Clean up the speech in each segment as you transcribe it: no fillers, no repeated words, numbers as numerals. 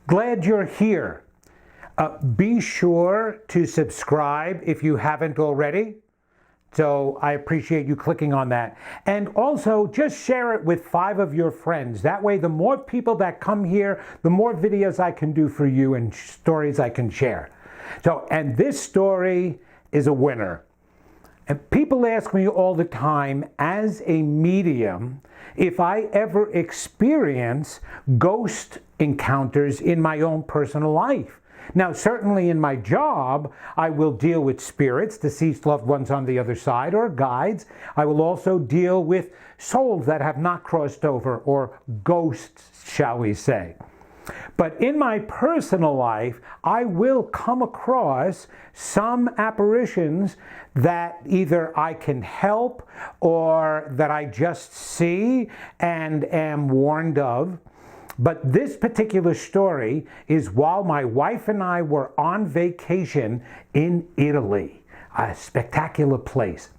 Glad you're here. Be sure to subscribe if you haven't already. So I appreciate you clicking on that. And also just share it with 5 of your friends. That way, the more people that come here, the more videos I can do for you and stories I can share. So, and this story is a winner. And people ask me all the time, as a medium, if I ever experience ghost encounters in my own personal life. Now, certainly in my job, I will deal with spirits, deceased loved ones on the other side, or guides. I will also deal with souls that have not crossed over, or ghosts, shall we say. But in my personal life, I will come across some apparitions that either I can help or that I just see and am warned of. But this particular story is while my wife and I were on vacation in Italy, a spectacular place.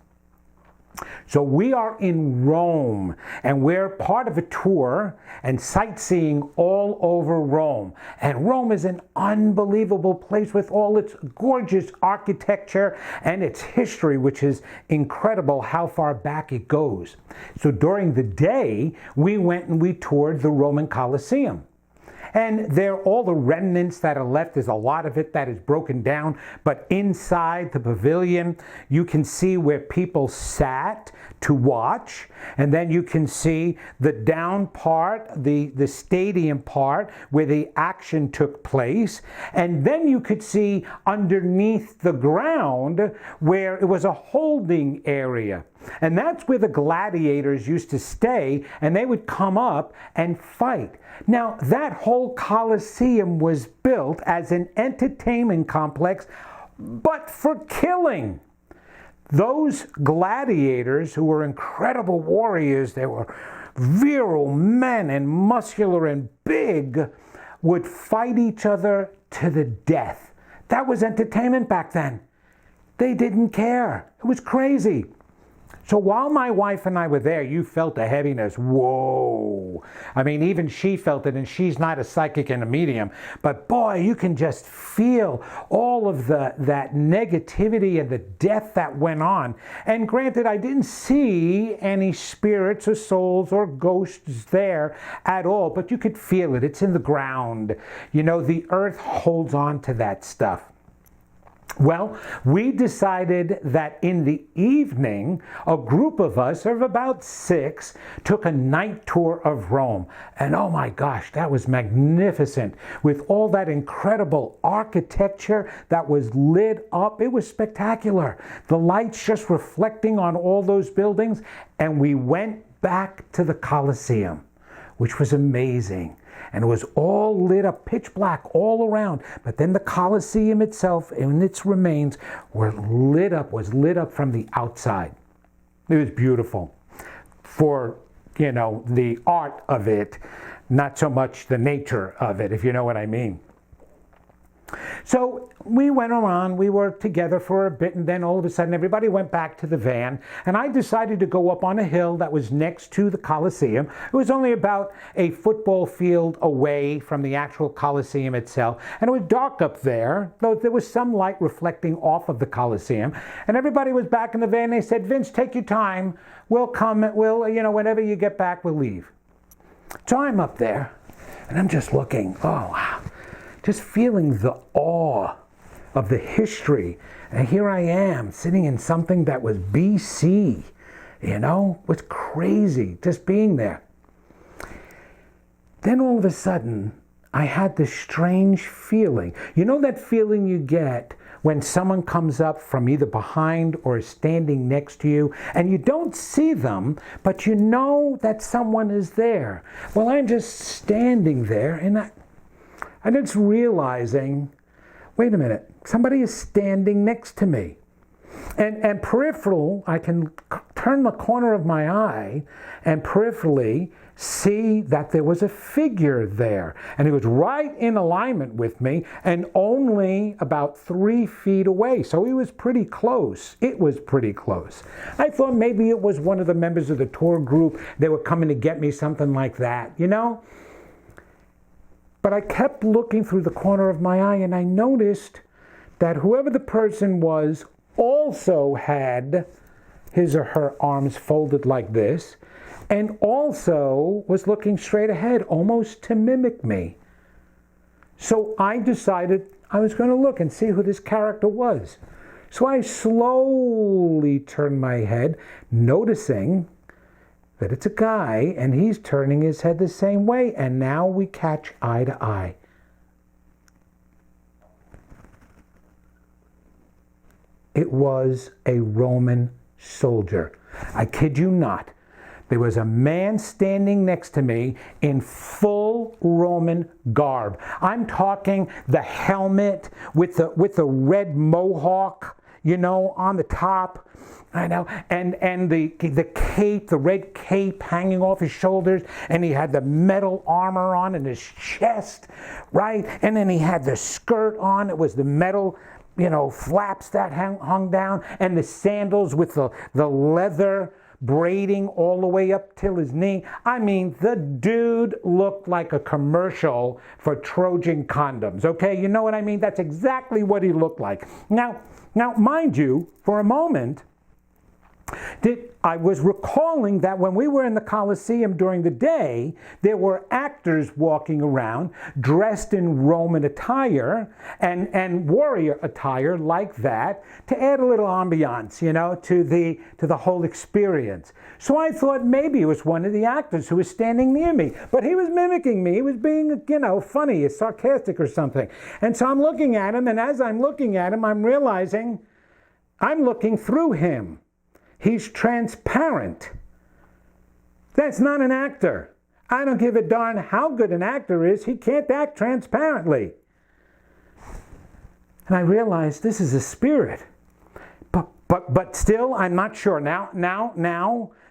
So we are in Rome, and we're part of a tour and sightseeing all over Rome. And Rome is an unbelievable place with all its gorgeous architecture and its history, which is incredible how far back it goes. So during the day, we went and we toured the Roman Colosseum. And there, all the remnants that are left, there's a lot of it that is broken down, but inside the pavilion, you can see where people sat to watch, and then you can see the down part, the stadium part, where the action took place, and then you could see underneath the ground where it was a holding area. And that's where the gladiators used to stay, and they would come up and fight. Now, that whole Colosseum was built as an entertainment complex, but for killing. Those gladiators, who were incredible warriors, they were virile men and muscular and big, would fight each other to the death. That was entertainment back then. They didn't care. It was crazy. So while my wife and I were there, you felt the heaviness. Whoa. I mean, even she felt it, and she's not a psychic and a medium. But boy, you can just feel all of that negativity and the death that went on. And granted, I didn't see any spirits or souls or ghosts there at all, but you could feel it. It's in the ground. You know, the earth holds on to that stuff. Well, we decided that in the evening, a group of us, of about 6, took a night tour of Rome. And oh my gosh, that was magnificent. With all that incredible architecture that was lit up, it was spectacular. The lights just reflecting on all those buildings. And we went back to the Colosseum, which was amazing. And it was all lit up, pitch black all around. But then the Colosseum itself and its remains was lit up from the outside. It was beautiful. For, you know, the art of it, not so much the nature of it, if you know what I mean. So we went around, we were together for a bit, and then all of a sudden everybody went back to the van, and I decided to go up on a hill that was next to the Colosseum. It was only about a football field away from the actual Colosseum itself, and it was dark up there, though there was some light reflecting off of the Colosseum, and everybody was back in the van. They said, "Vince, take your time, we'll come, whenever you get back, we'll leave." So I'm up there, and I'm just looking, oh wow. Just feeling the awe of the history. And here I am, sitting in something that was BC. You know, it was crazy just being there. Then all of a sudden, I had this strange feeling. You know that feeling you get when someone comes up from either behind or is standing next to you, and you don't see them, but you know that someone is there. Well, I'm just standing there, and I'm just realizing, wait a minute, somebody is standing next to me. And peripheral, I can turn the corner of my eye and peripherally see that there was a figure there. And he was right in alignment with me and only about 3 feet away. So he was pretty close. It was pretty close. I thought maybe it was one of the members of the tour group. They were coming to get me, something like that, you know? But I kept looking through the corner of my eye, and I noticed that whoever the person was also had his or her arms folded like this, and also was looking straight ahead, almost to mimic me. So I decided I was going to look and see who this character was. So I slowly turned my head, noticing that it's a guy, and he's turning his head the same way, and now we catch eye to eye. It was a Roman soldier. I kid you not. There was a man standing next to me in full Roman garb. I'm talking the helmet with the red mohawk, on the top. I know, and the cape, the red cape hanging off his shoulders, and he had the metal armor on in his chest, right? And then he had the skirt on. It was the metal, flaps that hung down, and the sandals with the leather braiding all the way up till his knee. I mean, the dude looked like a commercial for Trojan condoms, okay? You know what I mean? That's exactly what he looked like. Now, mind you, for a moment, I was recalling that when we were in the Colosseum during the day, there were actors walking around dressed in Roman attire and warrior attire like that to add a little ambiance, to the whole experience. So I thought maybe it was one of the actors who was standing near me, but he was mimicking me. He was being, funny, sarcastic or something. And so I'm looking at him, and as I'm looking at him, I'm realizing I'm looking through him. He's transparent. That's not an actor. I don't give a darn how good an actor is. He can't act transparently. And I realized this is a spirit. But still, I'm not sure. Now,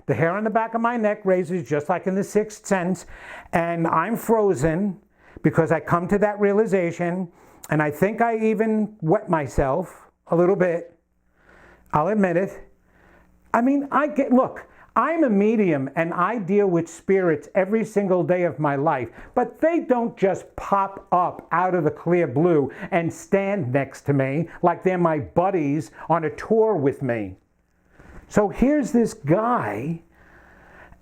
the hair on the back of my neck raises just like in The Sixth Sense, and I'm frozen because I come to that realization, and I think I even wet myself a little bit. I'll admit it. I mean, look, I'm a medium and I deal with spirits every single day of my life, but they don't just pop up out of the clear blue and stand next to me like they're my buddies on a tour with me. So here's this guy,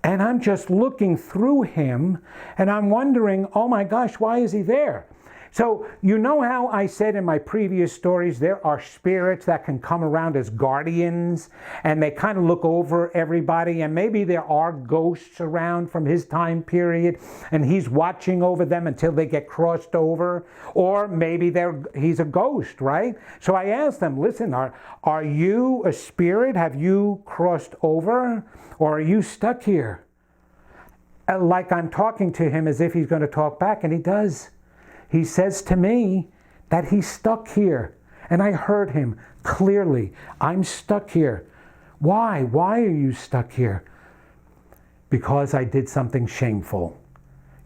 and I'm just looking through him, and I'm wondering, oh my gosh, why is he there? So you know how I said in my previous stories there are spirits that can come around as guardians, and they kind of look over everybody, and maybe there are ghosts around from his time period and he's watching over them until they get crossed over, or maybe he's a ghost, right? So I asked them, listen, are you a spirit? Have you crossed over, or are you stuck here? Like I'm talking to him as if he's going to talk back, and he does. He says to me that he's stuck here. And I heard him clearly. I'm stuck here. Why? Why are you stuck here? Because I did something shameful.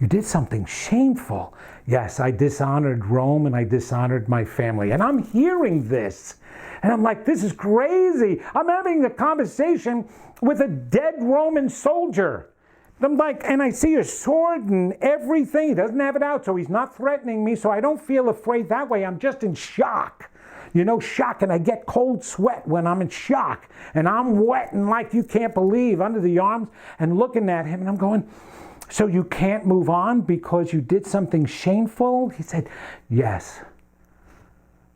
You did something shameful. Yes, I dishonored Rome and I dishonored my family. And I'm hearing this. And I'm like, this is crazy. I'm having a conversation with a dead Roman soldier. I'm like, and I see a sword and everything. He doesn't have it out, so he's not threatening me, so I don't feel afraid that way. I'm just in shock. Shock, and I get cold sweat when I'm in shock. And I'm wet and like you can't believe under the arms and looking at him, and I'm going, so you can't move on because you did something shameful? He said, yes.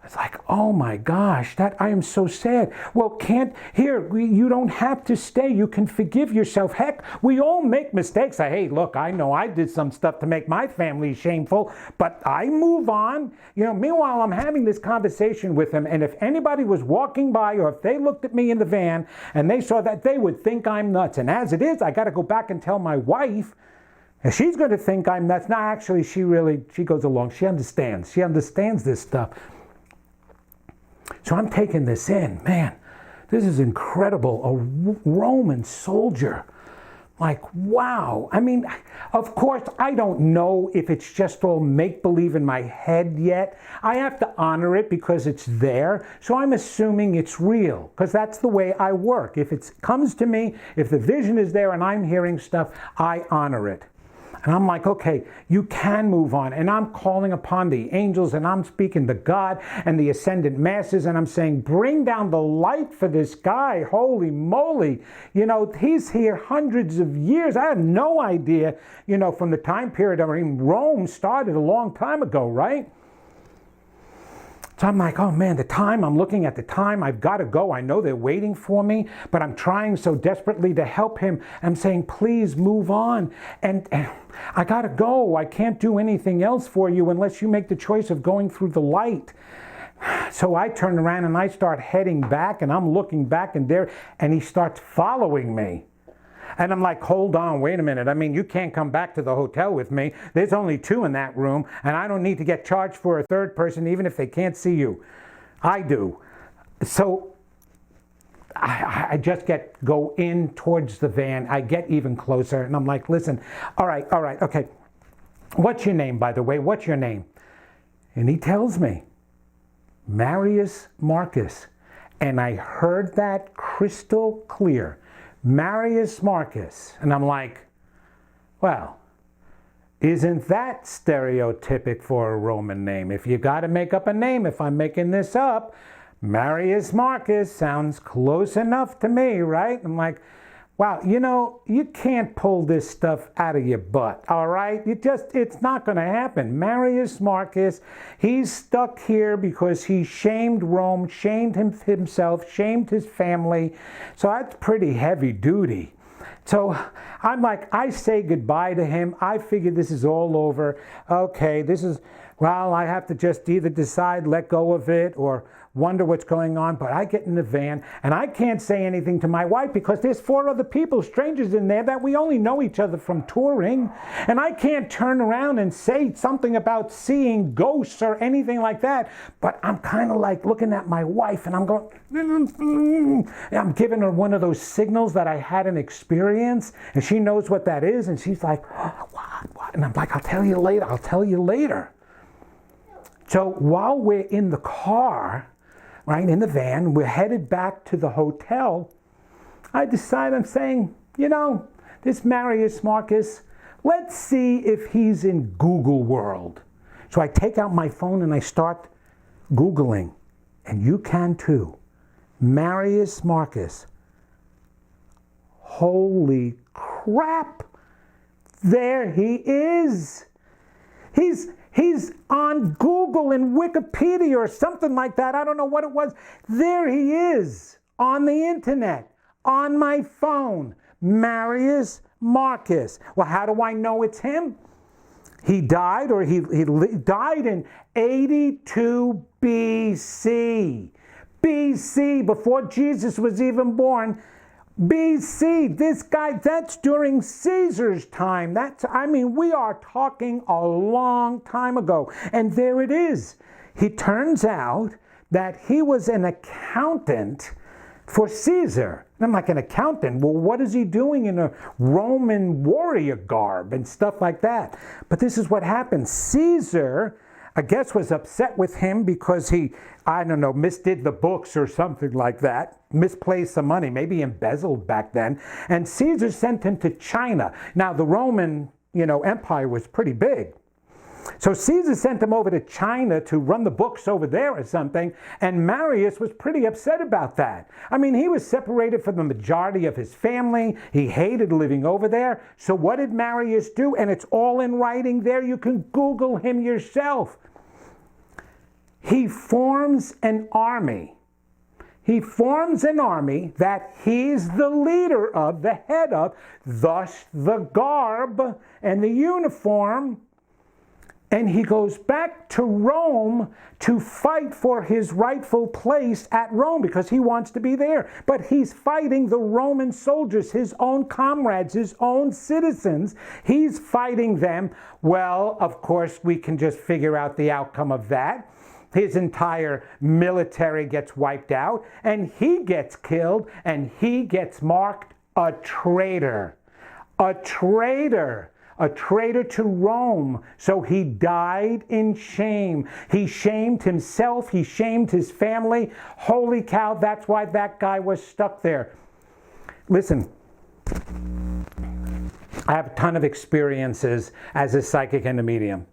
It's like, oh my gosh, I am so sad. Well, you don't have to stay. You can forgive yourself. Heck, we all make mistakes. Hey, look, I know I did some stuff to make my family shameful, but I move on. Meanwhile, I'm having this conversation with him, and if anybody was walking by or if they looked at me in the van and they saw that, they would think I'm nuts. And as it is, I got to go back and tell my wife, and she's going to think I'm nuts. No, actually, she goes along. She understands. She understands this stuff. So I'm taking this in. Man, this is incredible. A Roman soldier. Like, wow. I mean, of course, I don't know if it's just all make-believe in my head yet. I have to honor it because it's there. So I'm assuming it's real because that's the way I work. If it comes to me, if the vision is there and I'm hearing stuff, I honor it. And I'm like, okay, you can move on. And I'm calling upon the angels, and I'm speaking to God and the ascendant masses, and I'm saying, bring down the light for this guy. Holy moly. You know, he's here hundreds of years. I have no idea, you know, from the time period, I mean, Rome started a long time ago, right? So I'm like, oh man, I'm looking at the time, I've got to go. I know they're waiting for me, but I'm trying so desperately to help him. I'm saying, please move on. And I got to go. I can't do anything else for you unless you make the choice of going through the light. So I turn around and I start heading back, and I'm looking back and there, and he starts following me. And I'm like, hold on, wait a minute. I mean, you can't come back to the hotel with me. There's only 2 in that room, and I don't need to get charged for a third person, even if they can't see you. I do. So I just go in towards the van. I get even closer, and I'm like, listen, all right, okay. What's your name, by the way? What's your name? And he tells me, Marius Marcus. And I heard that crystal clear. Marius Marcus. And I'm like, well, isn't that stereotypic for a Roman name? If you got to make up a name, if I'm making this up, Marius Marcus sounds close enough to me, right? I'm like, wow, you know, you can't pull this stuff out of your butt, all right? It's not going to happen. Marius Marcus, he's stuck here because he shamed Rome, shamed himself, shamed his family. So that's pretty heavy duty. So I'm like, I say goodbye to him. I figure this is all over. Okay, I have to just either decide, let go of it, or wonder what's going on. But I get in the van, and I can't say anything to my wife because there's 4 other people, strangers in there, that we only know each other from touring. And I can't turn around and say something about seeing ghosts or anything like that. But I'm kind of like looking at my wife, and I'm going, I'm giving her one of those signals that I had an experience, and she knows what that is. And she's like, what? And I'm like, I'll tell you later. So while we're in the car, right, in the van, we're headed back to the hotel, I'm saying, you know, this Marius Marcus, let's see if he's in Google World. So I take out my phone and I start Googling, and you can too. Marius Marcus. Holy crap! There he is. He's on Google and Wikipedia or something like that. I don't know what it was. There he is on the internet, on my phone. Marius Marcus. Well, how do I know it's him? He died, or he died in 82 BC. BC, before Jesus was even born. BC, this guy, that's during Caesar's time. We are talking a long time ago. And there it is. He turns out that he was an accountant for Caesar. And I'm like, an accountant? Well, what is he doing in a Roman warrior garb and stuff like that? But this is what happened. Caesar, I guess, was upset with him because he, misdid the books or something like that, misplaced some money, maybe embezzled back then, and Caesar sent him to China. Now, the Roman, empire was pretty big. So Caesar sent him over to China to run the books over there or something, and Marius was pretty upset about that. He was separated from the majority of his family. He hated living over there. So what did Marius do? And it's all in writing there. You can Google him yourself. He forms an army. He forms an army that he's the leader of, the head of, thus the garb and the uniform. And he goes back to Rome to fight for his rightful place at Rome because he wants to be there. But he's fighting the Roman soldiers, his own comrades, his own citizens. He's fighting them. Well, of course, we can just figure out the outcome of that. His entire military gets wiped out, and he gets killed, and he gets marked a traitor. A traitor. A traitor to Rome. So he died in shame. He shamed himself. He shamed his family. Holy cow, that's why that guy was stuck there. Listen, I have a ton of experiences as a psychic and a medium.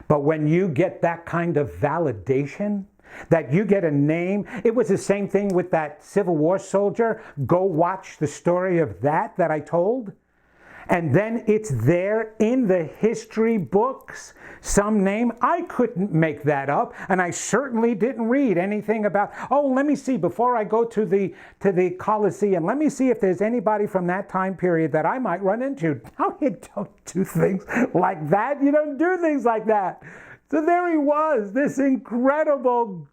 But when you get that kind of validation, that you get a name, it was the same thing with that Civil War soldier. Go watch the story of that I told. And then it's there in the history books, some name. I couldn't make that up, and I certainly didn't read anything about, oh, let me see, before I go to the Colosseum, let me see if there's anybody from that time period that I might run into. No, you don't do things like that. You don't do things like that. So there he was, this incredible,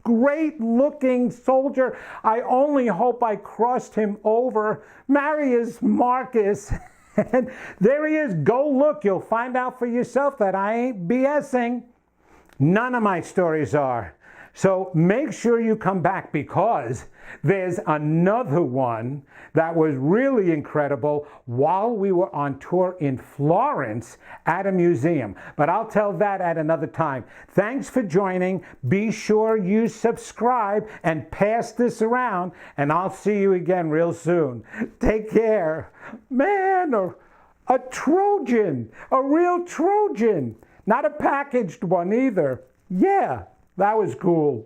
great-looking soldier. I only hope I crossed him over. Marius Marcus. And there he is. Go look. You'll find out for yourself that I ain't BSing. None of my stories are. So make sure you come back, because there's another one that was really incredible while we were on tour in Florence at a museum. But I'll tell that at another time. Thanks for joining. Be sure you subscribe and pass this around, and I'll see you again real soon. Take care. Man, a Trojan, a real Trojan, not a packaged one either. Yeah, that was cool.